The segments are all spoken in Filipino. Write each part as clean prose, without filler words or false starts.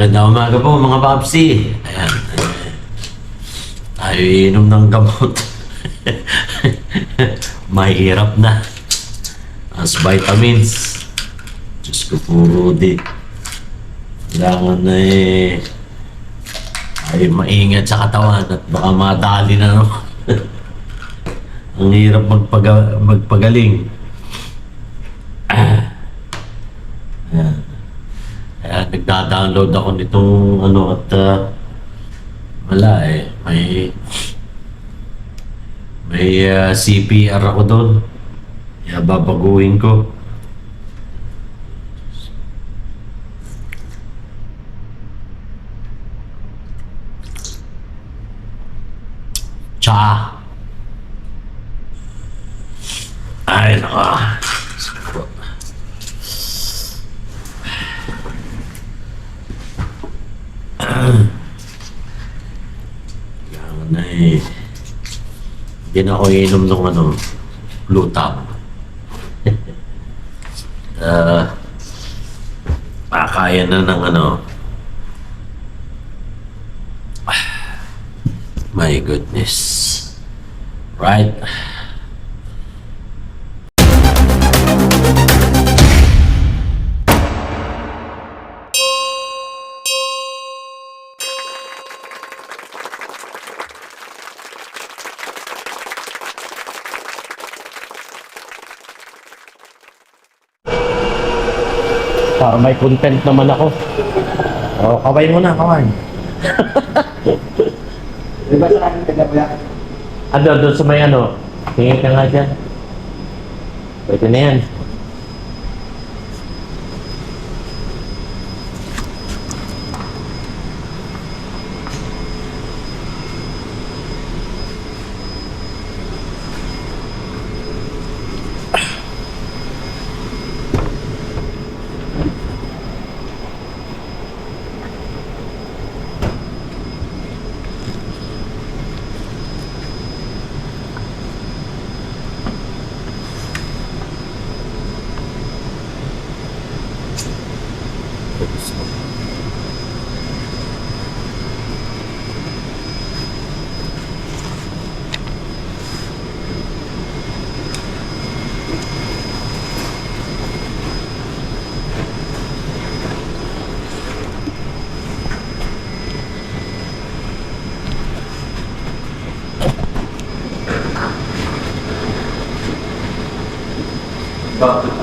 Magandang umaga po mga papsi. Ayan. Tayo inom ng gamot. Mahirap na. As vitamins. Diyos ko po, Rudy. Kailangan na ay maingat sa katawan at baka madali na naman. Ang hirap magpagaling. Ayan. Kaya nagda-download ako nitong at wala may CPR ako doon. Kaya babaguhin ko. Tsa. Ay, naka. Kailangan na hindi na ako inom ng blue tap. Kaya na ng my goodness. Right? Para may content naman ako. O, kaway mo na, kaway. Di ba sa akin taga mo yan? Doon sa may tingin ka nga dyan. Pwede na yan.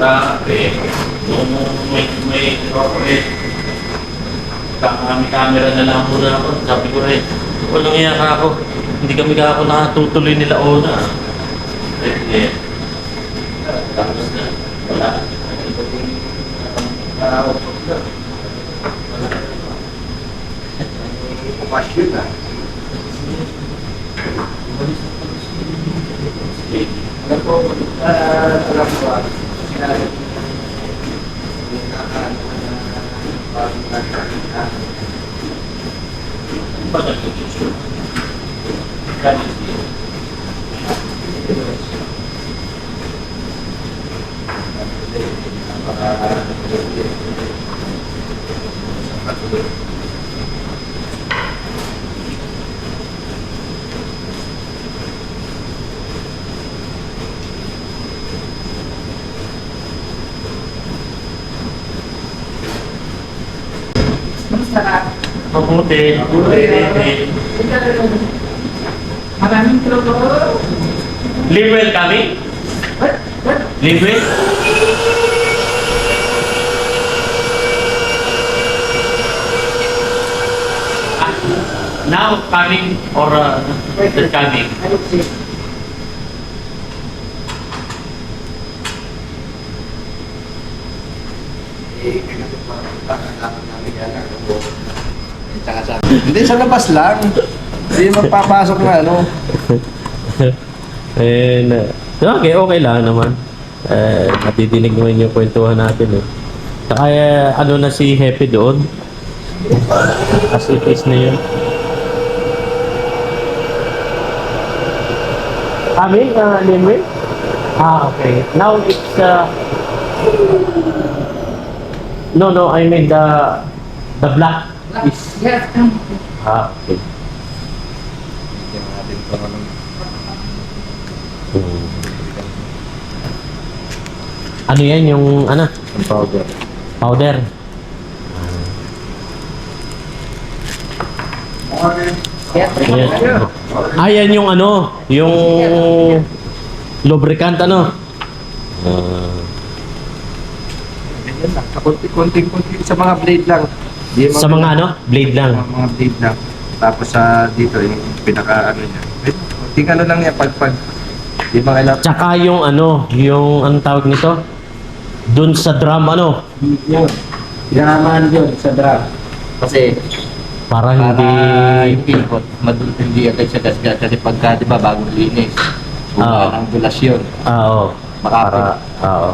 Bakit may corporate kami camera na lang muna ako. Sabi ko walang iyak ako. Hindi kami ako nakatutuloy nila una. Tapos na. Wala. Pasyon na. Alam ko, Mabuti. maraming tropo. Live well kami? Live well? Now coming or just coming? I would say, Hindi, sa labas lang. Hindi magpapasok na Okay lang naman. Nadidinig naman yung kwentuhan natin Saka na si Happy doon. As it is na yun. Kami, Limwin? Okay. Now it's no, I mean the black Yes. Okay. Bigyan natin ito ng Hmm. Ano yan yung ano? powder. Powder. Yan. Yan yung ano, yung lubricant ano. Ganyan lang. Konti-konti sa mga blade lang. Di Sa mga ano, blade lang. Mga blade lang. Tapos sa dito, yung pinaka ano niya. Konting ano lang yan, pag di ba kailangan. Tsaka yung ano, yung anong tawag nito? Dun sa drum ano, Yun. Pinakamaan yun sa drag. Kasi para para hindi yung ikot, hindi agad siya gasgas. Kasi pagka, di ba, bagong linis. Oo. Ang dulas yun. oo. Makapit. Oo.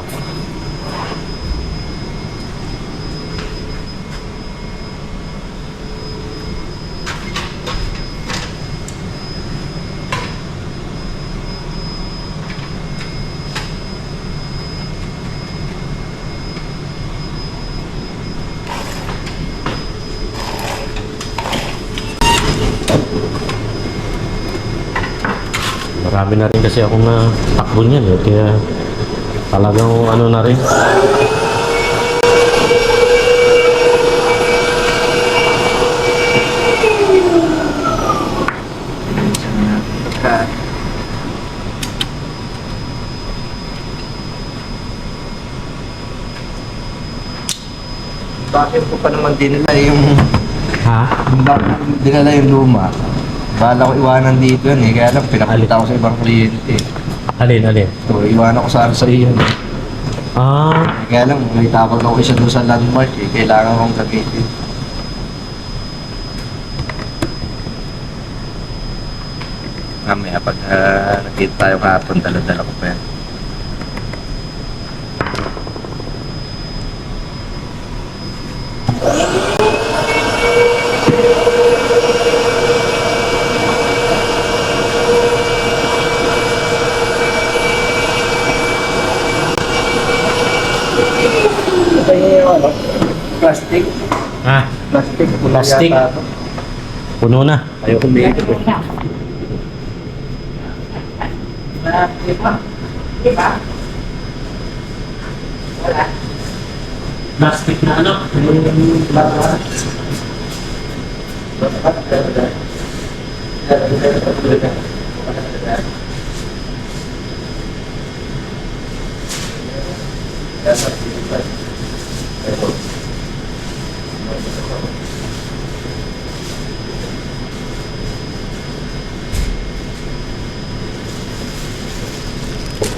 Marami na rin kasi akong takbo niyan eh. Kaya talagang ano na rin. Pagka, bakit ko pa naman dinala yung Ha? dinala yung luma? Bala ko iwanan dito yan eh, kaya lang pinapunta ko sa ibang kliyente. Alin? So, iwanan ko sana sa iyo. Ah, Kaya lang, may tawag ako isa doon sa landmark eh, kailangan kong gamitin. Mamaya pag nakita tayo kahapon, dala-dala ko pa yan. Ito yung ano? Plastic. ah, Plastic. Plastic. Yata ito. puno na. Ayoko may Plastic na ano?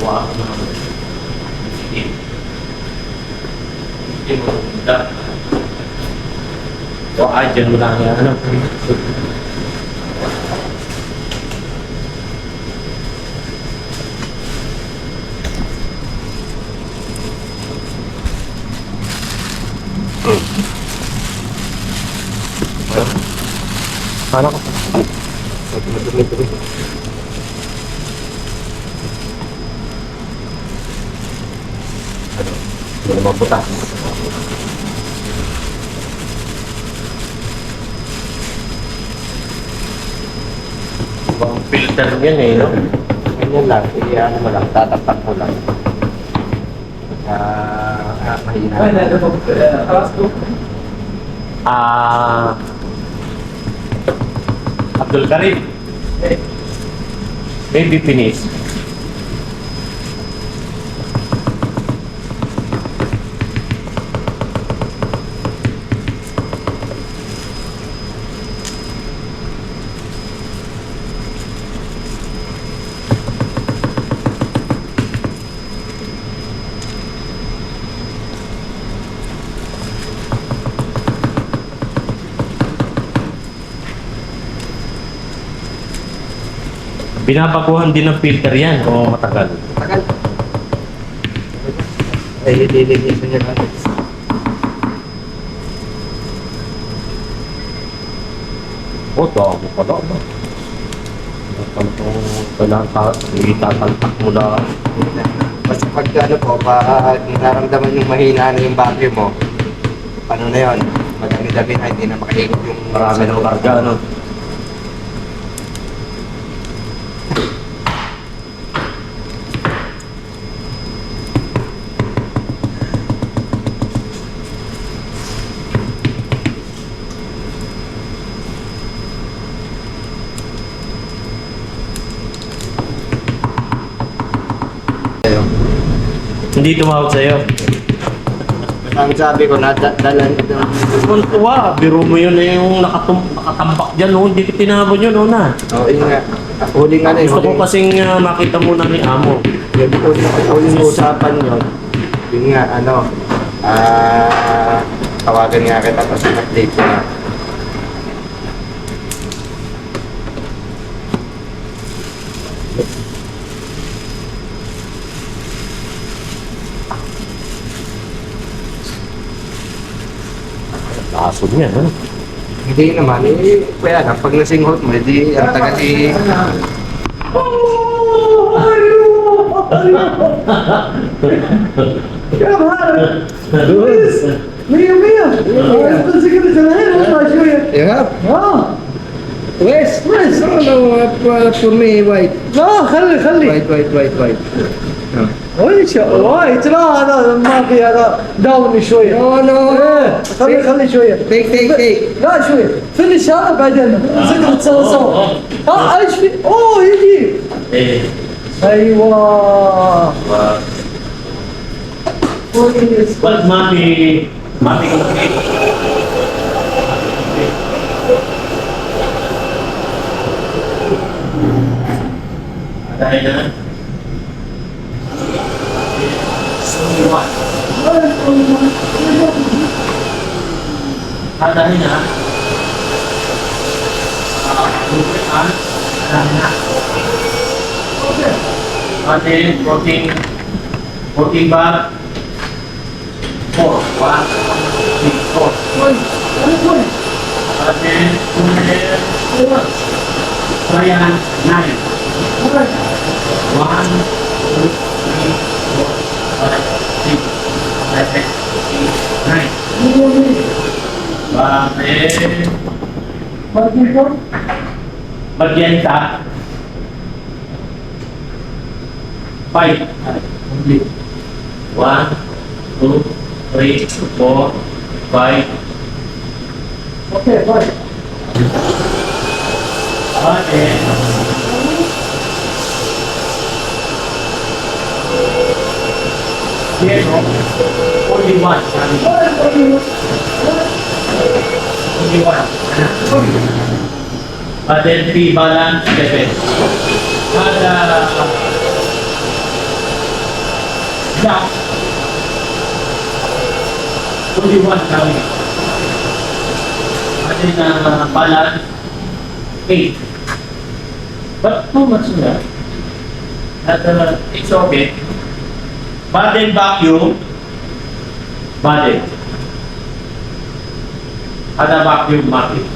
Wow. O, dyan mo lang yan, ano? Paano ko? Madumi-dumi. Hindi naman butas. Ibang filter yan eh, no? Ganyan lang, ano mo lang, tatapak mo lang. Mahina. Abdul Karim. Baby finish. Binabaguhan din ng filter yan o matagal. Tagal. Ay, ililinisan niya lang. O, dami pala ba? Kailangan itatalpak mo na. Basta pag ano po, naramdaman yung mahina na yung battery mo, ano na yun? madami-dami na, hindi na makaikot yung Marami ng karga, ano? Hindi tumawag sa'yo. Ang sabi ko, dalan ito. Tuwa, biro mo yun na yung nakatambak dyan, no? Hindi ko tinabon yun, no, na. Oo, yun nga. Huling ano yun. Gusto ko kasing makita muna ni Amo. Yung huling usapan yun. Yun nga, ano. Tawagan nga kita tapos update ko na. Lasod niya, ha? Hindi naman, kaya lang, pag nasinghot mo, hindi ang tagal مية مية انت كده زمان والله شوية Yeah. اه West. West. No, no, for me, white. لا خلي White. وين وايد لا هذا ما في هذا داوني شوية No, no. إيه، خلي شوية Take. لا شوية فينيش هذا بعدين زقرة سوا ها ايش في اوه يجي Eh, ايوه كويس what mami complete? Dahil na? Dahil na? Atin, protein bar, 4, 1, 6, 4. Atin, Ryan, 9. 1, 2, 3, 4, 5, 6, 7, 8, 9. Bagyenta. 5. 1, 2, 3, 4, 5. اوكي طيب Okay. Zero. Only one. Only one. But then 3 balance 7. Ada yeah. Only one coming. And then balance 8. But too much na. At it's okay. But then vacuum. Body. Ada vacuum market.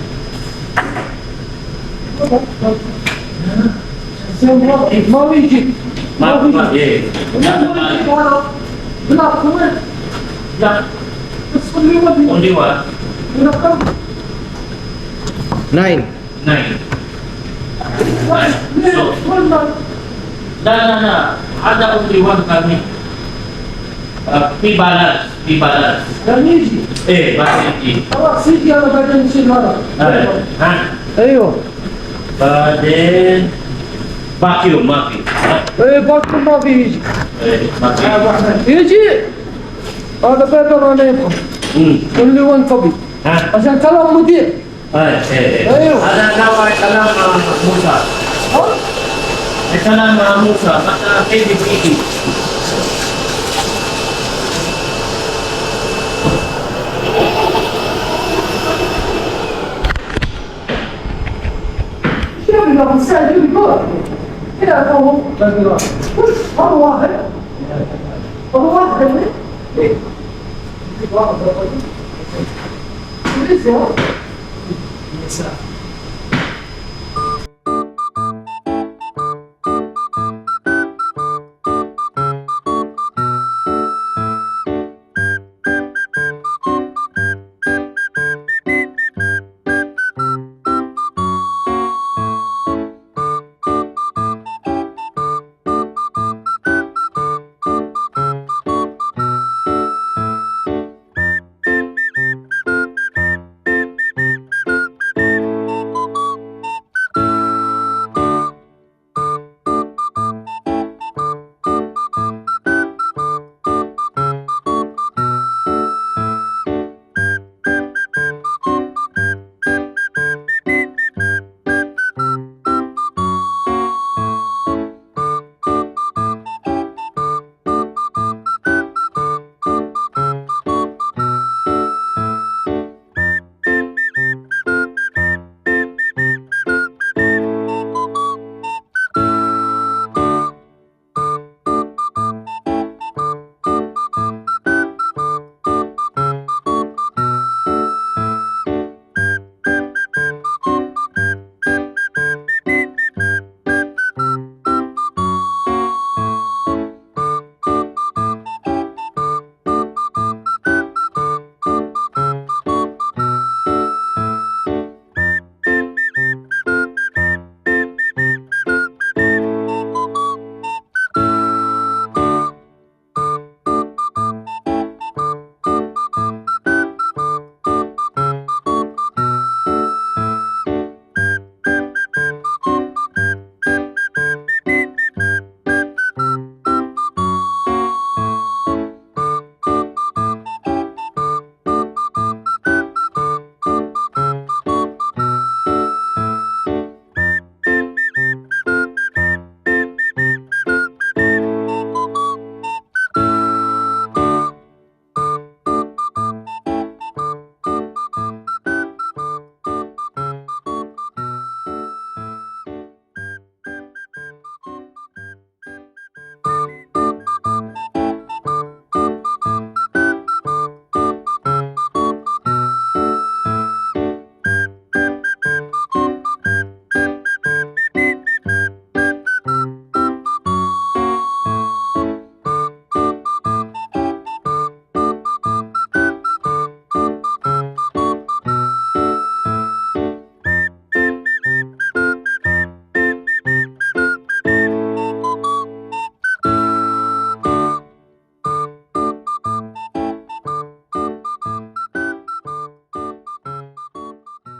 ما بيجي Yeah. لا كمان Yeah. بس كل يوم Only one. يرقم 9. 9. So, والله na. Ada only one kami. P-balance. لما يجي Bakit? خلاص يجي انا بعدين نشيل هذا Ha? ايوه But then, vacuum market. ايه باكر ما بيجي Market. يجي هذا بيبر انا يبغى كل يوم كوبي Ha? عشان كلام مدير أيوه. Ada kalam Musa. ها Kalam Musa. Mata KBPD. شوف لما الساعه يجي يقول كذا هو هذا واحد ايه لسه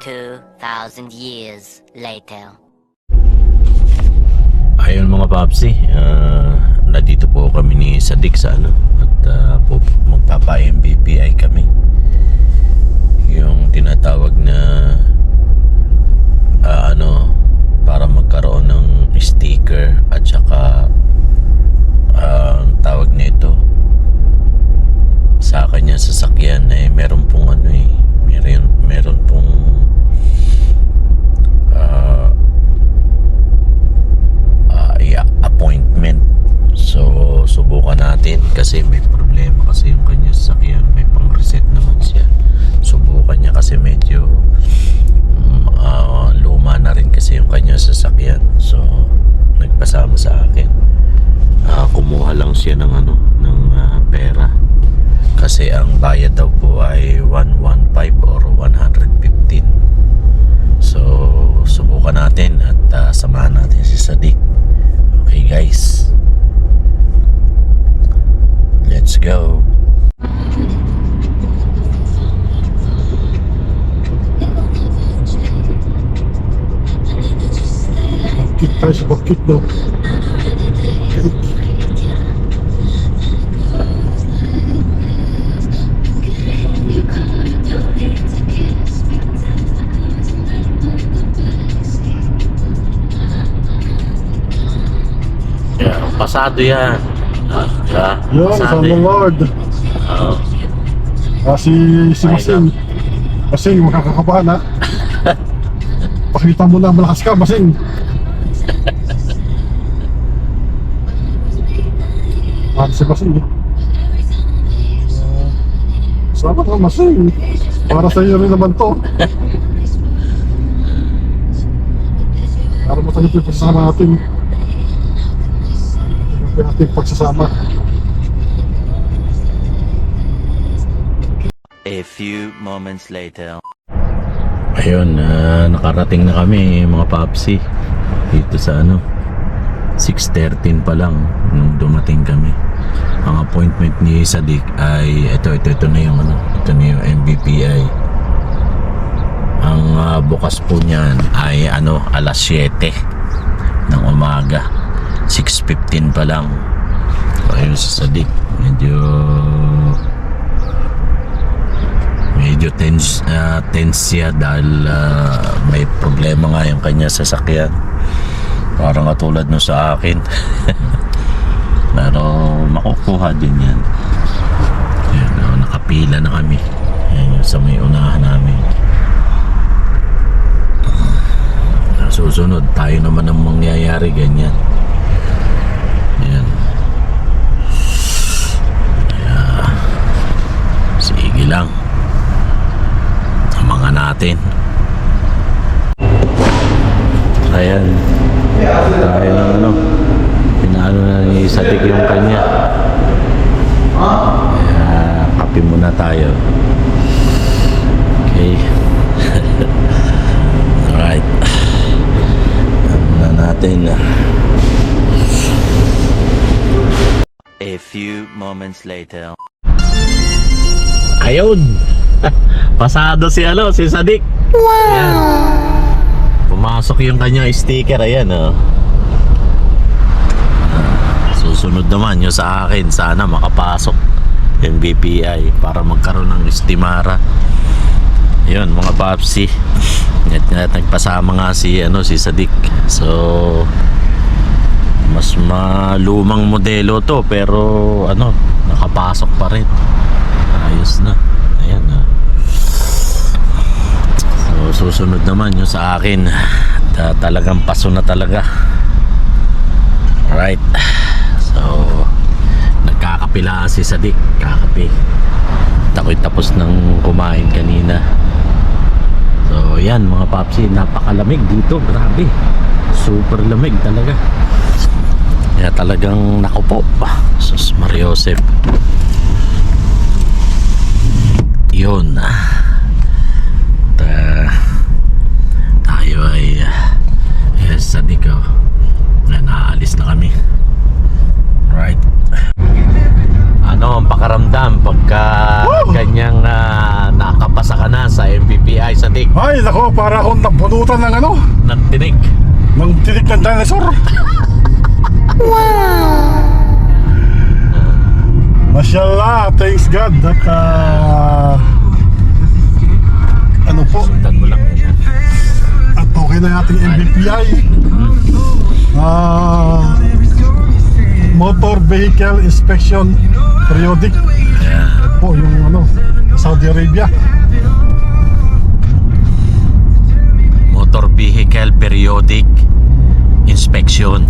2,000 years later. Ayun mga papsi, nandito po kami ni Sadik sa ano at magpapa-MBPI kami. Yung tinatawag na para magkaroon ng sticker at saka ang tawag nito sa kanya sasakyan meron pong meron pong appointment. So subukan natin kasi may problema kasi yung kanya sasakyan, may pang reset naman siya. Subukan niya kasi medyo luma na rin kasi yung kanya sasakyan. So nagpasama sa akin. Kumuha lang siya ng pera. Kasi ang bayad daw po ay 115 or 115. So subukan natin at samahan natin si Sadik. Okay guys, let's go. Bakit tayo sa bakit no? Pasado yan. Yun, Pasado sa yan. Lord. Oo. Si Masing. Masing, makakakabahan ha. Pakita mo na malakas ka, Masing. Si Masing eh. Salamat ka, Masing. Para sa iyo rin naman to. Para matagip yung pagsasama natin. Yung ating pagsasama. A few moments later. Ayun, nakarating na kami mga papsi dito sa 6:13 pa lang nung dumating kami. Ang appointment ni Sadik ay ito na yung ito na yung MBPI. Ang bukas po niyan ay alas 7 ng umaga. 6:15 pa lang. Ayun si Sadik, medyo tense siya dahil may problema nga yung kanya sasakyan. Parang katulad no sa akin. Pero makukuha din yan. Ayan, nakapila na kami. Ayan yung sa may unahan namin. Susunod tayo naman ang mangyayari ganyan. Ayan. Sige lang. Abangan natin. Ayan. Tayo ng pinaano na ni Sadik yung kanya. Kape muna tayo. Okay. Alright. Ano natin. A few moments later. Ayun. Pasado si Sadik. Wow. Pumasok yung kanyang sticker. Ayan susunod naman yung sa akin. Sana makapasok MBPI para magkaroon ng estimara. Yun mga papsi. Nagpasama nga si Sadik. So mas malumang modelo to pero nakapasok pa rin. Ayos na. Ayan so susunod naman yung sa akin. Talagang paso na talaga. Alright. So nagkakapila si Sadik. Kakape. Ako'y tapos ng kumain kanina. So yan mga papsi, napakalamig dito. Grabe. Super lamig talaga. Kaya talagang nakupo. Sus Mariosep. Yun. Tayo ay Sadik naalis na kami. Right. Ano ang pakaramdam pagka ganyang makapasa ka na sa MPPI sa dik Ay, nako, para akong nabunutan ng ano, ng tinik. ng tinik ng dinosaur. Mashallah, thanks God at ano po, Sundan mo lang yan. at okay na yung ating MVPI. Motor Vehicle Inspection Periodic. Yeah. Po, yung ano, Saudi Arabia. Motor Vehicle Periodic Inspection.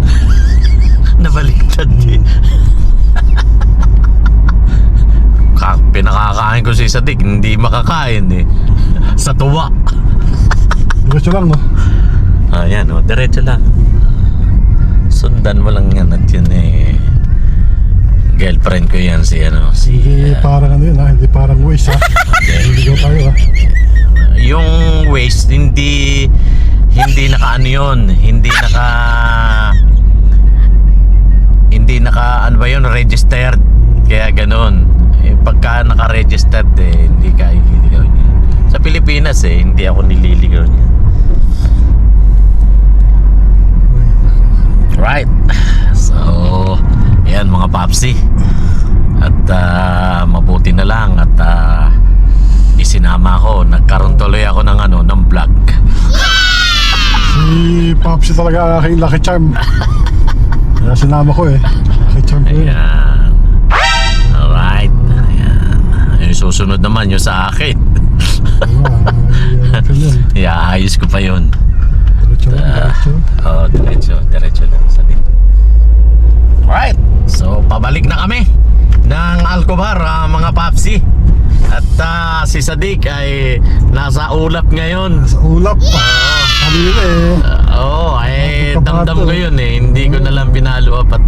Nabaliktad din. Pinakakain ko si Sadik, hindi makakain eh. Sa tuwa. Diretso lang, no? Ayan, diretso lang. Sundan mo lang yan at yun eh. Girlfriend ko yan si Hindi parang ano yun, ha? Hindi parang waste, ha? Hindi ko tayo, ha? yung waste hindi naka ano yun, hindi naka ano ba yun, registered, kaya ganun pagka naka-registered hindi ka ililigaw niya sa Pilipinas hindi ako nililigaw niya. Right, so yan mga papsi at mabuti na lang at isinama ko, nagkaroon tuloy ako ng vlog. Si Popsi talaga ang aking lucky charm. Kaya sinama ko lucky charm ko yun. Ayan. Alright. Ayan. Yung susunod naman yung sa akin. Iaayos ko pa yun. Diretso lang, diretso. Diretso lang sa din. Alright. So pabalik na kami ng Alcobar, mga papsi. At si Sadik ay nasa ulap ngayon. Sa ulap. Kanina Damdam ko yun hindi ko na lang binalo up at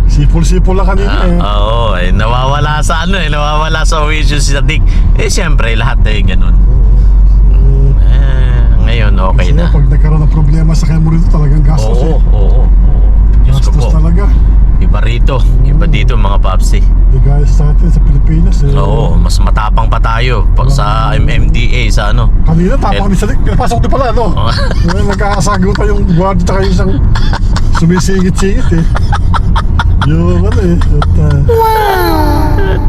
Sipol-sipol lang kanina nawawala sa nawawala sa wishes si Sadik. Siyempre lahat ganun. Ngayon okay Kasi na. pag nagkaroon ng problema sa kaya mo rito, talagang gastos Oo. Diyos ko Gastos po. talaga. Iba rito, iba dito mga papsi. Di gaya sa atin sa Pilipinas Oo, mas matapang pa tayo pag sa MMDA sa ano. Kanina tapang ni Sadik, pinapasok din pala nagkakasagot pa yung guard at yung isang sumisingit-singit yung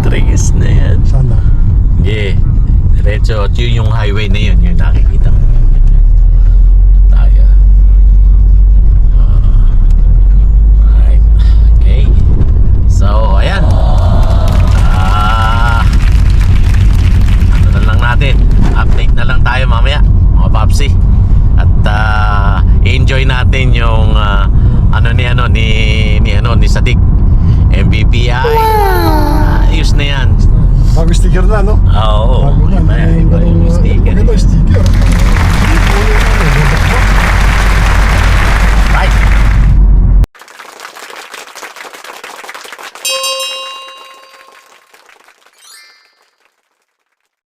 Trigis na yan. Sana. Diretso, at yun yung highway na yun, yung nakikita mo. Tayo. Right. Okay. So, ayan. Ano na lang natin. Update na lang tayo mamaya, mga papsi. At enjoy natin yung ni Sadik. MVPI. Ayos na yan. Bago sticker na, no? Oo. Bago na. Iba yung sticker. Maganda yung sticker.